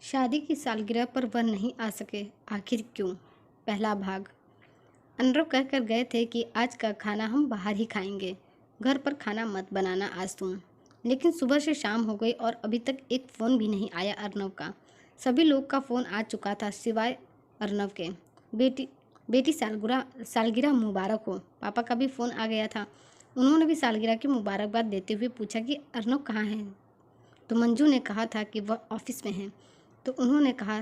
शादी की सालगिरह पर वह नहीं आ सके, आखिर क्यों? पहला भाग। अनरव कहकर गए थे कि आज का खाना हम बाहर ही खाएंगे। घर पर खाना मत बनाना आज तुम। लेकिन सुबह से शाम हो गई और अभी तक एक फ़ोन भी नहीं आया अर्नव का। सभी लोग का फ़ोन आ चुका था सिवाय अर्नव के। बेटी बेटी सालगिरह सालगिरह मुबारक हो। पापा का भी फ़ोन आ गया था। उन्होंने भी सालगिरह की मुबारकबाद देते हुए पूछा कि अर्नव कहाँ है। तो मंजू ने कहा था कि वह ऑफिस में है। तो उन्होंने कहा,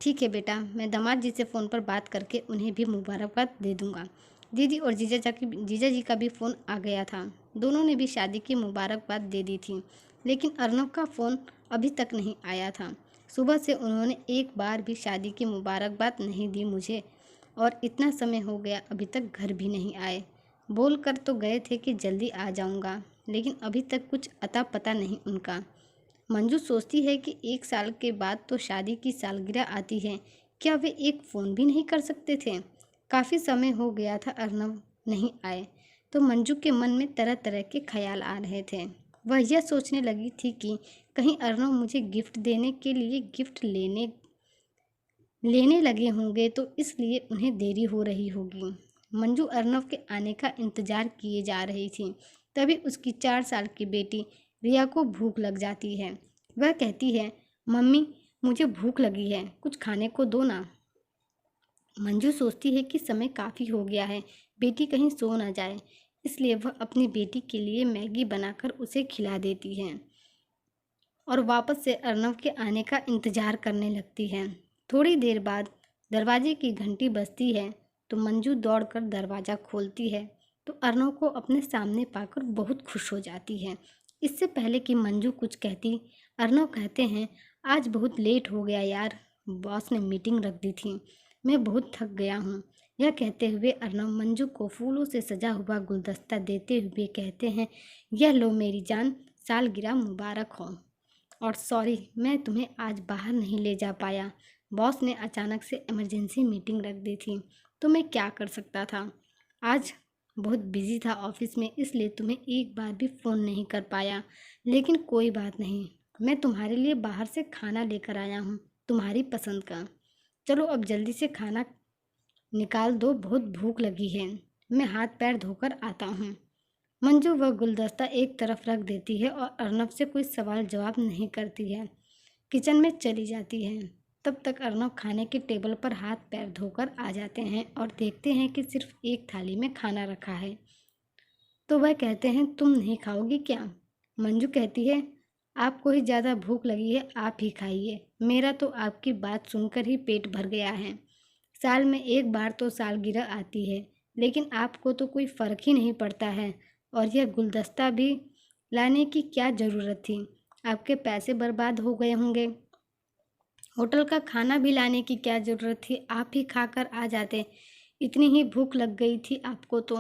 ठीक है बेटा, मैं दामाद जी से फ़ोन पर बात करके उन्हें भी मुबारकबाद दे दूंगा। दीदी और जीजा जी का भी फ़ोन आ गया था। दोनों ने भी शादी की मुबारकबाद दे दी थी। लेकिन अर्नव का फ़ोन अभी तक नहीं आया था। सुबह से उन्होंने एक बार भी शादी की मुबारकबाद नहीं दी मुझे, और इतना समय हो गया अभी तक घर भी नहीं आए। बोल कर तो गए थे कि जल्दी आ जाऊंगा, लेकिन अभी तक कुछ अता पता नहीं उनका। मंजू सोचती है कि 1 साल के बाद तो शादी की सालगिरह आती है, क्या वे एक फ़ोन भी नहीं कर सकते थे? काफ़ी समय हो गया था अर्नव नहीं आए, तो मंजू के मन में तरह तरह के ख्याल आ रहे थे। वह यह सोचने लगी थी कि कहीं अर्नव मुझे गिफ्ट देने के लिए गिफ्ट लेने लेने लगे होंगे, तो इसलिए उन्हें देरी हो रही होगी। मंजू अर्नव के आने का इंतजार किए जा रही थी। तभी उसकी 4 साल की बेटी रिया को भूख लग जाती है। वह कहती है, मम्मी मुझे भूख लगी है, कुछ खाने को दो ना। मंजू सोचती है कि समय काफ़ी हो गया है, बेटी कहीं सो ना जाए, इसलिए वह अपनी बेटी के लिए मैगी बनाकर उसे खिला देती है और वापस से अर्नव के आने का इंतजार करने लगती है। थोड़ी देर बाद दरवाजे की घंटी बजती है, तो मंजू दौड़कर दरवाज़ा खोलती है, तो अर्नव को अपने सामने पाकर बहुत खुश हो जाती है। इससे पहले कि मंजू कुछ कहती, अर्नव कहते हैं, आज बहुत लेट हो गया यार, बॉस ने मीटिंग रख दी थी, मैं बहुत थक गया हूँ। यह कहते हुए अर्नव मंजू को फूलों से सजा हुआ गुलदस्ता देते हुए कहते हैं, यह लो मेरी जान, सालगिरह मुबारक हो। और सॉरी, मैं तुम्हें आज बाहर नहीं ले जा पाया, बॉस ने अचानक से इमरजेंसी मीटिंग रख दी थी, तो मैं क्या कर सकता था। आज बहुत बिजी था ऑफिस में, इसलिए तुम्हें एक बार भी फ़ोन नहीं कर पाया। लेकिन कोई बात नहीं, मैं तुम्हारे लिए बाहर से खाना लेकर आया हूँ, तुम्हारी पसंद का। चलो अब जल्दी से खाना निकाल दो, बहुत भूख लगी है, मैं हाथ पैर धोकर आता हूँ। मंजू वह गुलदस्ता एक तरफ रख देती है और अर्नव से कोई सवाल जवाब नहीं करती है। किचन में चली जाती है। तब तक अर्नव खाने के टेबल पर हाथ पैर धोकर आ जाते हैं और देखते हैं कि सिर्फ एक थाली में खाना रखा है। तो वह कहते हैं, तुम नहीं खाओगी क्या? मंजू कहती है, आपको ही ज़्यादा भूख लगी है, आप ही खाइए, मेरा तो आपकी बात सुनकर ही पेट भर गया है। साल में एक बार तो सालगिरह आती है, लेकिन आपको तो कोई फ़र्क ही नहीं पड़ता है, और यह गुलदस्ता भी लाने की क्या ज़रूरत थी? आपके पैसे बर्बाद हो गए होंगे। होटल का खाना भी लाने की क्या ज़रूरत थी? आप ही खाकर आ जाते, इतनी ही भूख लग गई थी आपको तो।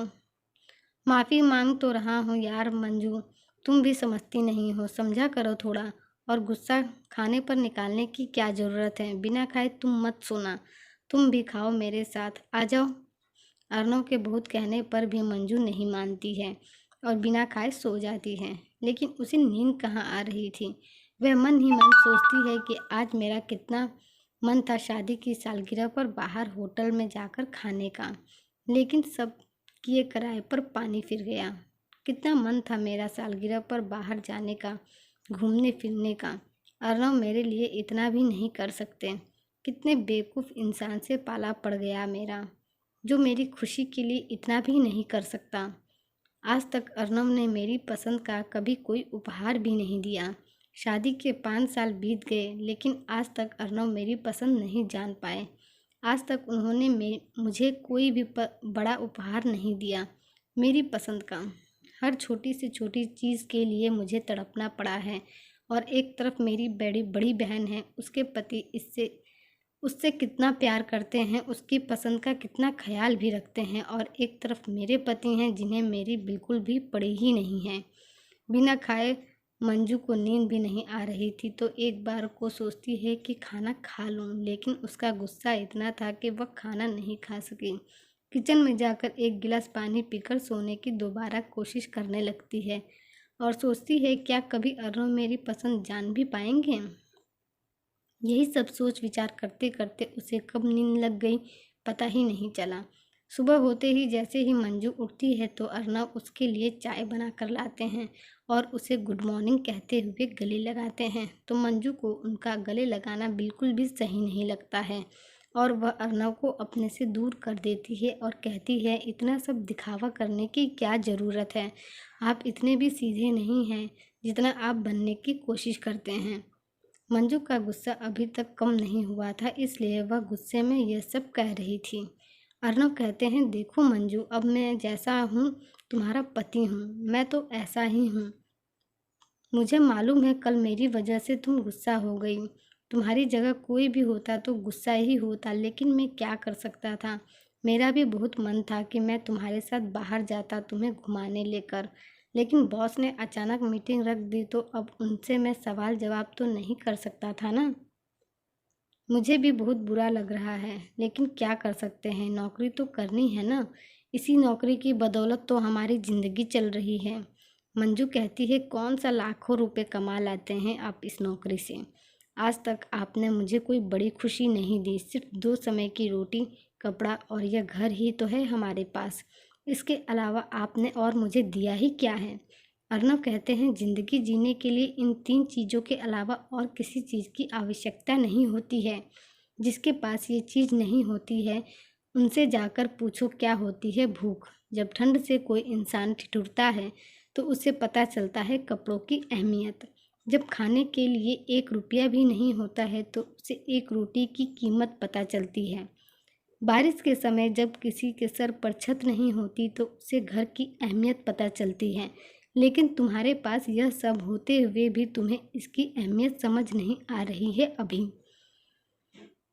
माफ़ी मांग तो रहा हूँ यार मंजू, तुम भी समझती नहीं हो, समझा करो थोड़ा। और गुस्सा खाने पर निकालने की क्या ज़रूरत है? बिना खाए तुम मत सोना, तुम भी खाओ मेरे साथ, आ जाओ। अर्नव के बहुत कहने पर भी मंजू नहीं मानती है और बिना खाए सो जाती है। लेकिन उसे नींद कहाँ आ रही थी। वह मन ही मन सोचती है कि आज मेरा कितना मन था शादी की सालगिरह पर बाहर होटल में जाकर खाने का, लेकिन सब किए कराए पर पानी फिर गया। कितना मन था मेरा सालगिरह पर बाहर जाने का, घूमने फिरने का। अर्नव मेरे लिए इतना भी नहीं कर सकते। कितने बेवकूफ़ इंसान से पाला पड़ गया मेरा, जो मेरी खुशी के लिए इतना भी नहीं कर सकता। आज तक अर्नव ने मेरी पसंद का कभी कोई उपहार भी नहीं दिया। शादी के 5 साल बीत गए, लेकिन आज तक अर्नव मेरी पसंद नहीं जान पाए। आज तक उन्होंने मुझे कोई भी बड़ा उपहार नहीं दिया मेरी पसंद का। हर छोटी से छोटी चीज़ के लिए मुझे तड़पना पड़ा है। और एक तरफ मेरी बड़ी बड़ी बहन है, उसके पति उससे कितना प्यार करते हैं, उसकी पसंद का कितना ख्याल भी रखते हैं, और एक तरफ मेरे पति हैं जिन्हें मेरी बिल्कुल भी पड़ी ही नहीं है। बिना खाए मंजू को नींद भी नहीं आ रही थी, तो एक बार को सोचती है कि खाना खा लूं, लेकिन उसका गुस्सा इतना था कि वह खाना नहीं खा सकी। किचन में जाकर एक गिलास पानी पीकर सोने की दोबारा कोशिश करने लगती है और सोचती है, क्या कभी अर्नव मेरी पसंद जान भी पाएंगे? यही सब सोच विचार करते करते उसे कब नींद लग गई पता ही नहीं चला। सुबह होते ही जैसे ही मंजू उठती है तो अर्नव उसके लिए चाय बना कर लाते हैं और उसे गुड मॉर्निंग कहते हुए गले लगाते हैं। तो मंजू को उनका गले लगाना बिल्कुल भी सही नहीं लगता है और वह अर्नव को अपने से दूर कर देती है और कहती है, इतना सब दिखावा करने की क्या ज़रूरत है। आप इतने भी सीधे नहीं हैं जितना आप बनने की कोशिश करते हैं। मंजू का गुस्सा अभी तक कम नहीं हुआ था, इसलिए वह गुस्से में यह सब कह रही थी। अर्नव कहते हैं, देखो मंजू, अब मैं जैसा हूँ तुम्हारा पति हूँ, मैं तो ऐसा ही हूँ। मुझे मालूम है कल मेरी वजह से तुम गुस्सा हो गई। तुम्हारी जगह कोई भी होता तो गुस्सा ही होता, लेकिन मैं क्या कर सकता था। मेरा भी बहुत मन था कि मैं तुम्हारे साथ बाहर जाता तुम्हें घुमाने लेकर, लेकिन बॉस ने अचानक मीटिंग रख दी तो अब उनसे मैं सवाल जवाब तो नहीं कर सकता था ना। मुझे भी बहुत बुरा लग रहा है, लेकिन क्या कर सकते हैं, नौकरी तो करनी है ना। इसी नौकरी की बदौलत तो हमारी ज़िंदगी चल रही है। मंजू कहती है, कौन सा लाखों रुपए कमा लाते हैं आप इस नौकरी से। आज तक आपने मुझे कोई बड़ी खुशी नहीं दी, सिर्फ 2 समय की रोटी, कपड़ा और यह घर ही तो है हमारे पास। इसके अलावा आपने और मुझे दिया ही क्या है। अर्नव कहते हैं, ज़िंदगी जीने के लिए इन 3 चीज़ों के अलावा और किसी चीज़ की आवश्यकता नहीं होती है। जिसके पास ये चीज़ नहीं होती है उनसे जाकर पूछो क्या होती है भूख। जब ठंड से कोई इंसान ठिठुरता है तो उसे पता चलता है कपड़ों की अहमियत। जब खाने के लिए 1 रुपया भी नहीं होता है तो उसे 1 रोटी की कीमत पता चलती है। बारिश के समय जब किसी के सर पर छत नहीं होती तो उसे घर की अहमियत पता चलती है, लेकिन तुम्हारे पास यह सब होते हुए भी तुम्हें इसकी अहमियत समझ नहीं आ रही है अभी।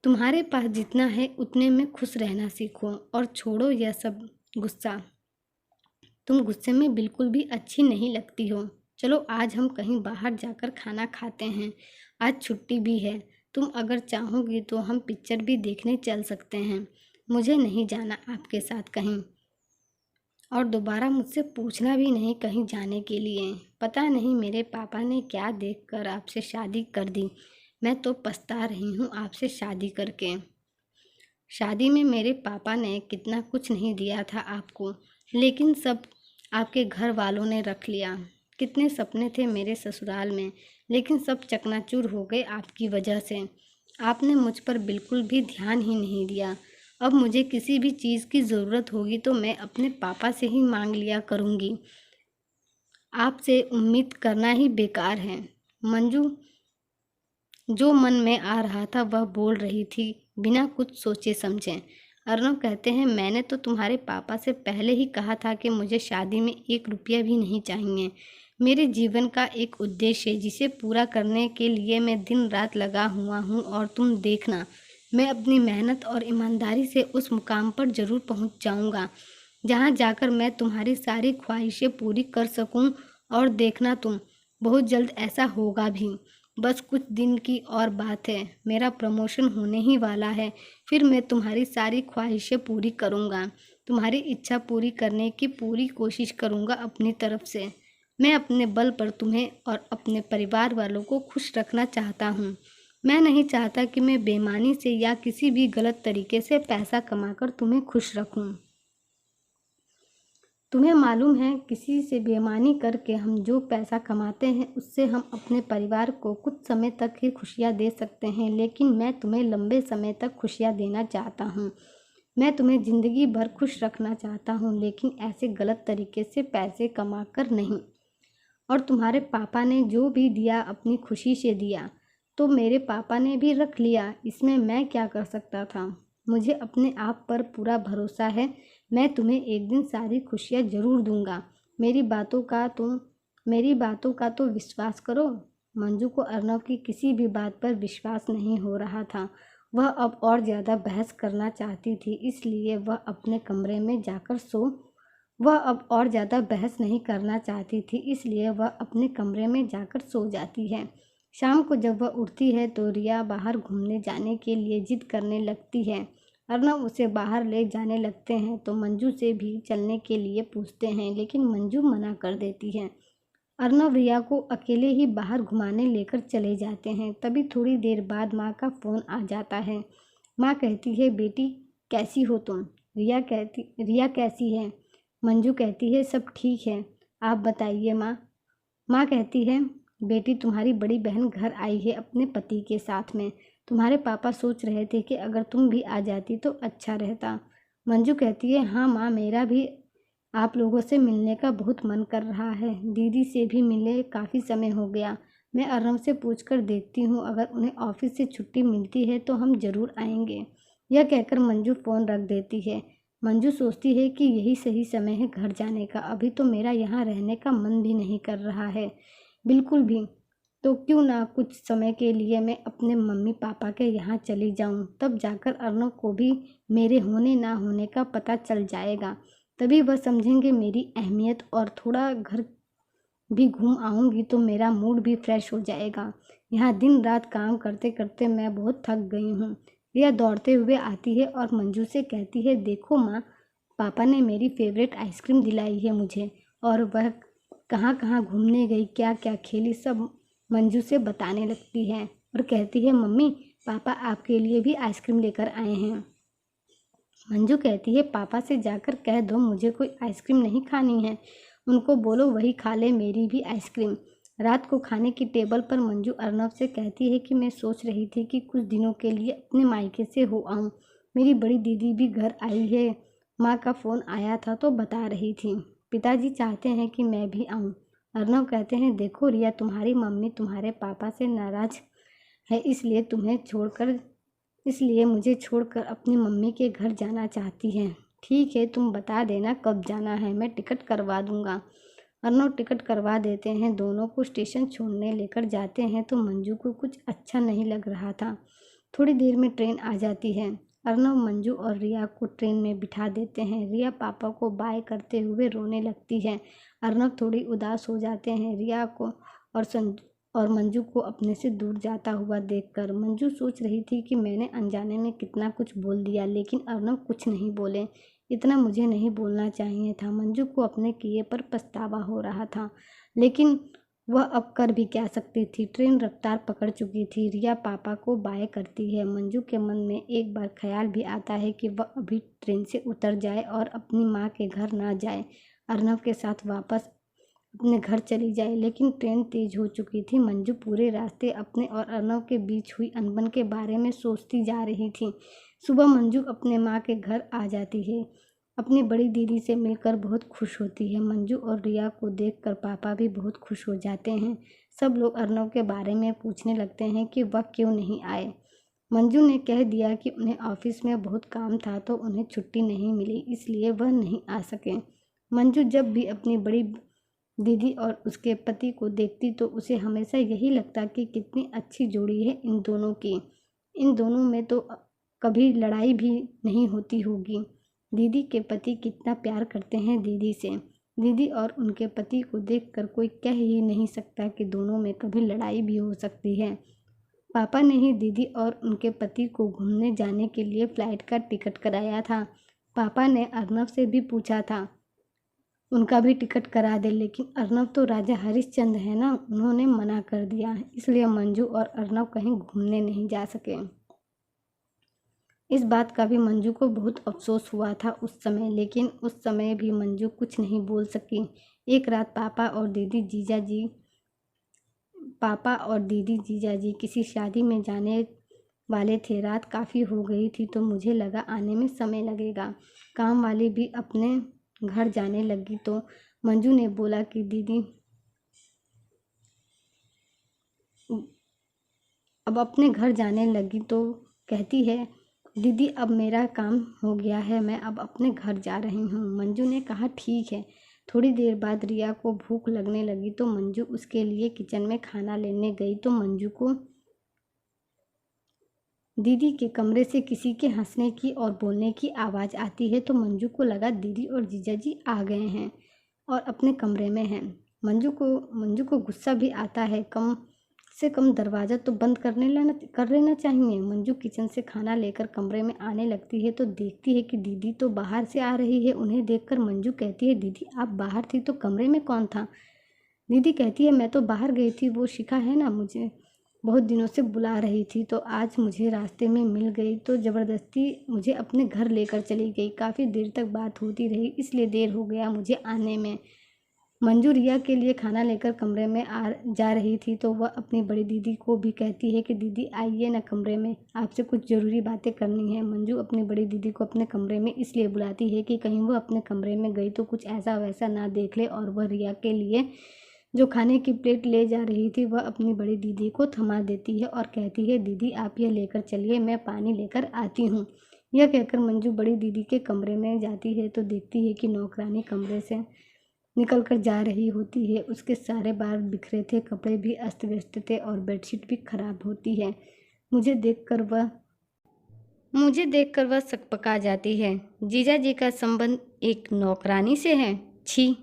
तुम्हारे पास जितना है उतने में खुश रहना सीखो और छोड़ो यह सब गुस्सा। तुम गुस्से में बिल्कुल भी अच्छी नहीं लगती हो। चलो आज हम कहीं बाहर जाकर खाना खाते हैं, आज छुट्टी भी है। तुम अगर चाहोगी तो हम पिक्चर भी देखने चल सकते हैं। मुझे नहीं जाना आपके साथ कहीं, और दोबारा मुझसे पूछना भी नहीं कहीं जाने के लिए। पता नहीं मेरे पापा ने क्या देखकर आपसे शादी कर दी। मैं तो पछता रही हूँ आपसे शादी करके। शादी में मेरे पापा ने कितना कुछ नहीं दिया था आपको, लेकिन सब आपके घर वालों ने रख लिया। कितने सपने थे मेरे ससुराल में, लेकिन सब चकनाचूर हो गए आपकी वजह से। आपने मुझ पर बिल्कुल भी ध्यान ही नहीं दिया। अब मुझे किसी भी चीज़ की ज़रूरत होगी तो मैं अपने पापा से ही मांग लिया करूँगी। आपसे उम्मीद करना ही बेकार है। मंजू जो मन में आ रहा था वह बोल रही थी बिना कुछ सोचे समझे। अर्नव कहते हैं, मैंने तो तुम्हारे पापा से पहले ही कहा था कि मुझे शादी में 1 रुपया भी नहीं चाहिए। मेरे जीवन का एक उद्देश्य है जिसे पूरा करने के लिए मैं दिन रात लगा हुआ हूँ, और तुम देखना मैं अपनी मेहनत और ईमानदारी से उस मुकाम पर ज़रूर पहुँच जाऊँगा जहाँ जाकर मैं तुम्हारी सारी ख्वाहिशें पूरी कर सकूँ। और देखना तुम, बहुत जल्द ऐसा होगा भी। बस कुछ दिन की और बात है, मेरा प्रमोशन होने ही वाला है। फिर मैं तुम्हारी सारी ख्वाहिशें पूरी करूँगा, तुम्हारी इच्छा पूरी करने की पूरी कोशिश करूँगा अपनी तरफ से। मैं अपने बल पर तुम्हें और अपने परिवार वालों को खुश रखना चाहता हूँ। मैं नहीं चाहता कि मैं बेईमानी से या किसी भी गलत तरीके से पैसा कमाकर तुम्हें खुश रखूँ। तुम्हें मालूम है, किसी से बेईमानी करके हम जो पैसा कमाते हैं उससे हम अपने परिवार को कुछ समय तक ही खुशियाँ दे सकते हैं, लेकिन मैं तुम्हें लंबे समय तक खुशियाँ देना चाहता हूँ। मैं तुम्हें ज़िंदगी भर खुश रखना चाहता हूँ, लेकिन ऐसे गलत तरीके से पैसे कमा कर नहीं। और तुम्हारे पापा ने जो भी दिया अपनी खुशी से दिया, तो मेरे पापा ने भी रख लिया, इसमें मैं क्या कर सकता था। मुझे अपने आप पर पूरा भरोसा है। मैं तुम्हें एक दिन सारी खुशियाँ ज़रूर दूंगा। मेरी बातों का तो विश्वास करो। मंजू को अर्नव की किसी भी बात पर विश्वास नहीं हो रहा था। वह अब और ज़्यादा बहस करना चाहती थी, इसलिए वह अपने कमरे में जाकर वह अब और ज़्यादा बहस नहीं करना चाहती थी, इसलिए वह अपने कमरे में जाकर सो जाती है। शाम को जब वह उठती है तो रिया बाहर घूमने जाने के लिए जिद करने लगती है। अर्नव उसे बाहर ले जाने लगते हैं तो मंजू से भी चलने के लिए पूछते हैं, लेकिन मंजू मना कर देती है। अर्नव रिया को अकेले ही बाहर घुमाने लेकर चले जाते हैं। तभी थोड़ी देर बाद माँ का फ़ोन आ जाता है। माँ कहती है, बेटी कैसी हो तुम? रिया कैसी है? मंजू कहती है, सब ठीक है, आप बताइए माँ। माँ कहती है, बेटी तुम्हारी बड़ी बहन घर आई है अपने पति के साथ में। तुम्हारे पापा सोच रहे थे कि अगर तुम भी आ जाती तो अच्छा रहता। मंजू कहती है, हाँ माँ, मेरा भी आप लोगों से मिलने का बहुत मन कर रहा है। दीदी से भी मिले काफ़ी समय हो गया। मैं अर्नव से पूछकर देखती हूँ, अगर उन्हें ऑफिस से छुट्टी मिलती है तो हम ज़रूर आएंगे। यह कहकर मंजू फ़ोन रख देती है। मंजू सोचती है कि यही सही समय है घर जाने का। अभी तो मेरा यहाँ रहने का मन भी नहीं कर रहा है बिल्कुल भी। तो क्यों ना कुछ समय के लिए मैं अपने मम्मी पापा के यहाँ चली जाऊँ। तब जाकर अर्नव को भी मेरे होने ना होने का पता चल जाएगा। तभी वह समझेंगे मेरी अहमियत, और थोड़ा घर भी घूम आऊँगी तो मेरा मूड भी फ्रेश हो जाएगा। यहाँ दिन रात काम करते करते मैं बहुत थक गई हूँ। रिया दौड़ते हुए आती है और मंजू से कहती है, देखो माँ, पापा ने मेरी फेवरेट आइसक्रीम दिलाई है मुझे, और वह कहाँ कहाँ घूमने गई, क्या क्या खेली, सब मंजू से बताने लगती है और कहती है, मम्मी पापा आपके लिए भी आइसक्रीम लेकर आए हैं। मंजू कहती है, पापा से जाकर कह दो मुझे कोई आइसक्रीम नहीं खानी है, उनको बोलो वही खा ले मेरी भी आइसक्रीम। रात को खाने की टेबल पर मंजू अर्नव से कहती है कि मैं सोच रही थी कि कुछ दिनों के लिए अपने मायके से हो आऊँ। मेरी बड़ी दीदी भी घर आई है। माँ का फ़ोन आया था तो बता रही थी। पिताजी चाहते हैं कि मैं भी आऊँ। अर्नव कहते हैं, देखो रिया, तुम्हारी मम्मी तुम्हारे पापा से नाराज़ है, इसलिए मुझे छोड़कर अपनी मम्मी के घर जाना चाहती है। ठीक है, तुम बता देना कब जाना है, मैं टिकट करवा दूंगा। अर्नव टिकट करवा देते हैं। दोनों को स्टेशन छोड़ने लेकर जाते हैं तो मंजू को कुछ अच्छा नहीं लग रहा था। थोड़ी देर में ट्रेन आ जाती है। अर्नव मंजू और रिया को ट्रेन में बिठा देते हैं। रिया पापा को बाय करते हुए रोने लगती है। अर्नव थोड़ी उदास हो जाते हैं। रिया को और मंजू को अपने से दूर जाता हुआ देखकर मंजू सोच रही थी कि मैंने अनजाने में कितना कुछ बोल दिया, लेकिन अर्नव कुछ नहीं बोले। इतना मुझे नहीं बोलना चाहिए था। मंजू को अपने किए पर पछतावा हो रहा था, लेकिन वह अब कर भी क्या सकती थी। ट्रेन रफ्तार पकड़ चुकी थी। रिया पापा को बाय करती है। मंजू के मन में एक बार ख्याल भी आता है कि वह अभी ट्रेन से उतर जाए और अपनी माँ के घर ना जाए, अर्नव के साथ वापस अपने घर चली जाए, लेकिन ट्रेन तेज हो चुकी थी। मंजू पूरे रास्ते अपने और अर्नव के बीच हुई अनबन के बारे में सोचती जा रही थी। सुबह मंजू अपने माँ के घर आ जाती है। अपनी बड़ी दीदी से मिलकर बहुत खुश होती है। मंजू और रिया को देखकर पापा भी बहुत खुश हो जाते हैं। सब लोग अर्नव के बारे में पूछने लगते हैं कि वह क्यों नहीं आए। मंजू ने कह दिया कि उन्हें ऑफिस में बहुत काम था तो उन्हें छुट्टी नहीं मिली, इसलिए वह नहीं आ सके। मंजू जब भी अपनी बड़ी दीदी और उसके पति को देखती तो उसे हमेशा यही लगता कि कितनी अच्छी जोड़ी है इन दोनों की। इन दोनों में तो कभी लड़ाई भी नहीं होती होगी। दीदी के पति कितना प्यार करते हैं दीदी से। दीदी और उनके पति को देखकर कोई कह ही नहीं सकता कि दोनों में कभी लड़ाई भी हो सकती है। पापा ने ही दीदी और उनके पति को घूमने जाने के लिए फ्लाइट का टिकट कराया था। पापा ने अर्नव से भी पूछा था उनका भी टिकट करा दे, लेकिन अर्नव तो राजा हरिश्चंद्र है ना, उन्होंने मना कर दिया। इसलिए मंजू और अर्नव कहीं घूमने नहीं जा सके। इस बात का भी मंजू को बहुत अफसोस हुआ था उस समय, लेकिन उस समय भी मंजू कुछ नहीं बोल सकी। एक रात पापा और दीदी जीजाजी किसी शादी में जाने वाले थे। रात काफ़ी हो गई थी तो मुझे लगा आने में समय लगेगा। काम वाली भी अपने घर जाने लगी तो मंजू ने बोला कि दीदी अब अपने घर जाने लगी तो कहती है, दीदी अब मेरा काम हो गया है, मैं अब अपने घर जा रही हूँ। मंजू ने कहा, ठीक है। थोड़ी देर बाद रिया को भूख लगने लगी तो मंजू उसके लिए किचन में खाना लेने गई तो मंजू को दीदी के कमरे से किसी के हंसने की और बोलने की आवाज़ आती है तो मंजू को लगा दीदी और जीजाजी आ गए हैं और अपने कमरे में हैं। मंजू को गुस्सा भी आता है। कम से कम दरवाज़ा तो बंद कर लेना चाहिए। मंजू किचन से खाना लेकर कमरे में आने लगती है तो देखती है कि दीदी तो बाहर से आ रही है। उन्हें देखकर मंजू कहती है, दीदी आप बाहर थी तो कमरे में कौन था? दीदी कहती है मैं तो बाहर गई थी, वो शिखा है ना, मुझे बहुत दिनों से बुला रही थी तो आज मुझे रास्ते में मिल गई तो ज़बरदस्ती मुझे अपने घर लेकर चली गई। काफ़ी देर तक बात होती रही इसलिए देर हो गया मुझे आने में। मंजू रिया के लिए खाना लेकर कमरे में जा रही थी तो वह अपनी बड़ी दीदी को भी कहती है कि दीदी आइए ना कमरे में, आपसे कुछ ज़रूरी बातें करनी है। मंजू अपनी बड़ी दीदी को अपने कमरे में इसलिए बुलाती है कि कहीं वह अपने कमरे में गई तो कुछ ऐसा वैसा ना देख ले और वह रिया के लिए जो खाने की प्लेट ले जा रही थी वह अपनी बड़ी दीदी को थमा देती है और कहती है दीदी आप यह लेकर चलिए, मैं पानी लेकर आती हूँ। यह कहकर मंजू बड़ी दीदी के कमरे में जाती है तो देखती है कि नौकरानी कमरे से निकल कर जा रही होती है। उसके सारे बाल बिखरे थे, कपड़े भी अस्त व्यस्त थे और बेडशीट भी खराब होती है। मुझे देखकर वह सकपका जाती है। जीजा जी का संबंध एक नौकरानी से है? छी!